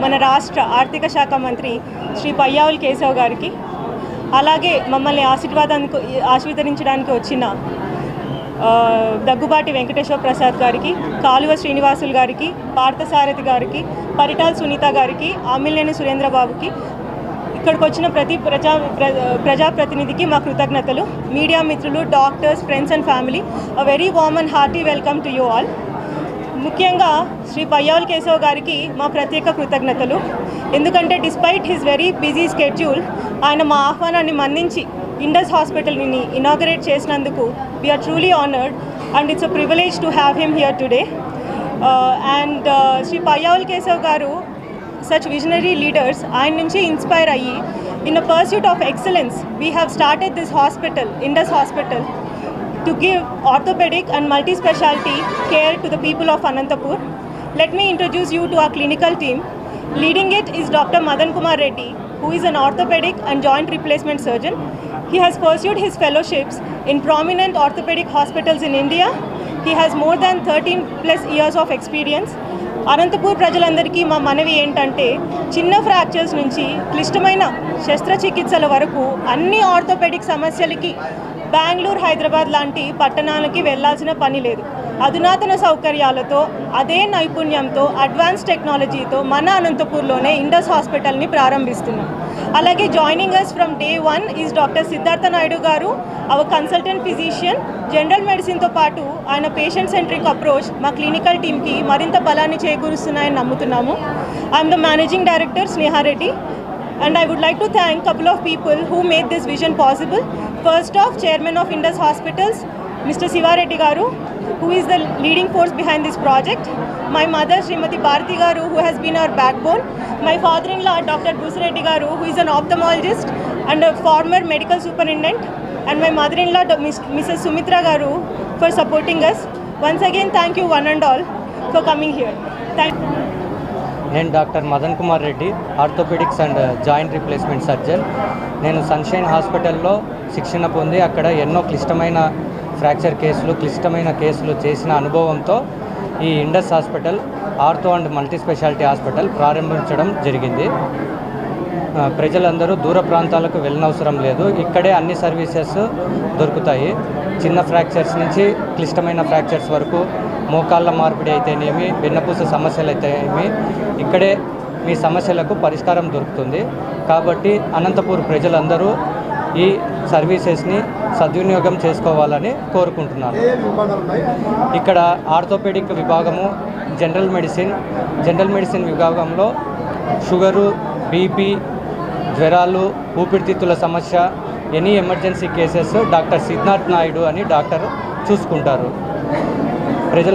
మన రాష్ట్ర ఆర్థిక శాఖ మంత్రి శ్రీ పయ్యావుల కేశవ్ గారికి, అలాగే మమ్మల్ని ఆశీర్వదించడానికి వచ్చిన దగ్గుబాటి వెంకటేశ్వర ప్రసాద్ గారికి, కాలువ శ్రీనివాసులు గారికి, పార్థసారథి గారికి, పరిటాల్ సునీత గారికి, ఆమిల్నేని సురేంద్రబాబుకి, ఇక్కడికి వచ్చిన ప్రతి ప్రజాప్రతినిధికి మా కృతజ్ఞతలు. మీడియా మిత్రులు, doctors, friends and family, a very warm and hearty welcome to you all. ముఖ్యంగా శ్రీ పయ్యావుల కేశవ్ గారికి మా ప్రత్యేక కృతజ్ఞతలు. ఎందుకంటే despite his very busy schedule ఆయన మా ఆహ్వానాన్ని మన్నించి ఇండస్ హాస్పిటల్ని ఇనాగరేట్ చేసినందుకు we are truly honoured and it's a privilege to have him here today. And Shri Payyavula Keshav garu such visionary leaders ఆయన నుంచి ఇన్స్పైర్ అయ్యి in a pursuit of excellence we have started this hospital, Indus Hospital, to give orthopedic and multi-specialty care to the people of Anantapur. Let me introduce you to our clinical team. Leading it is Dr. Madan Kumar Reddy, who is an orthopedic and joint replacement surgeon. He has pursued his fellowships in prominent orthopedic hospitals in India. He has more than 13 plus years of experience. Anantapur ప్రజలందరికీ మా మనవి ఏంటంటే, చిన్న fractures నుంచి క్లిష్టమైన శస్త్రచికిత్సల వరకు అన్ని orthopaedic సమస్యలకి బెంగళూరు, హైదరాబాద్ లాంటి పట్టణాలకి వెళ్లాల్సిన పని లేదు. అధునాతన సౌకర్యాలతో, అదే నైపుణ్యంతో, అడ్వాన్స్ టెక్నాలజీతో మన అనంతపూర్లోనే ఇండస్ హాస్పిటల్ని ప్రారంభిస్తున్నాం. అలాగే joining us from day 1 is doctor Siddhartha Naidu గారు, అవర్ కన్సల్టెంట్ ఫిజిషియన్. జనరల్ మెడిసిన్తో పాటు ఆయన పేషెంట్ సెంట్రిక్ అప్రోచ్ మా క్లినికల్ టీమ్కి మరింత బలాన్ని చేకూరుస్తున్నాయని నమ్ముతున్నాము. I'm the managing director Sneha Reddy, and I would like to thank a couple of people who made this vision possible. First off, Chairman of Indus Hospitals, Mr. Siva Reddy Garu, who is the leading force behind this project. My mother, Srimati Bharati Garu, who has been our backbone. My father-in-law, Dr. Busreddy Garu, who is an ophthalmologist and a former medical superintendent. And my mother-in-law, Mrs. Sumitra Garu, for supporting us. Once again, thank you one and all for coming here. Thank you. నేను doctor Madan Kumar Reddy, orthopaedics and joint replacement surgeon. నేను Sunshine హాస్పిటల్లో శిక్షణ పొంది అక్కడ ఎన్నో క్లిష్టమైన fracture కేసులు చేసిన అనుభవంతో ఈ Indus hospital ortho and multi speciality hospital ప్రారంభించడం జరిగింది. ప్రజలందరూ దూర ప్రాంతాలకు వెళ్ళనవసరం లేదు, ఇక్కడే అన్ని సర్వీసెస్ దొరుకుతాయి. చిన్న ఫ్రాక్చర్స్ నుంచి క్లిష్టమైన ఫ్రాక్చర్స్ వరకు, మోకాళ్ళ మార్పిడి అయితేనేమి, వెన్నపూస సమస్యలు అయితేనేమి, ఇక్కడే మీ సమస్యలకు పరిష్కారం దొరుకుతుంది. కాబట్టి అనంతపూర్ ప్రజలందరూ ఈ సర్వీసెస్ని సద్వినియోగం చేసుకోవాలని కోరుకుంటున్నాను. ఇక్కడ ఆర్థోపెడిక్ విభాగము, జనరల్ మెడిసిన్ విభాగంలో షుగరు, బీపీ, జ్వరాలు, ఊపిరితిత్తుల సమస్య, any emergency cases doctor Siddharth Naidu అని డాక్టర్ చూసుకుంటారు. ప్రజల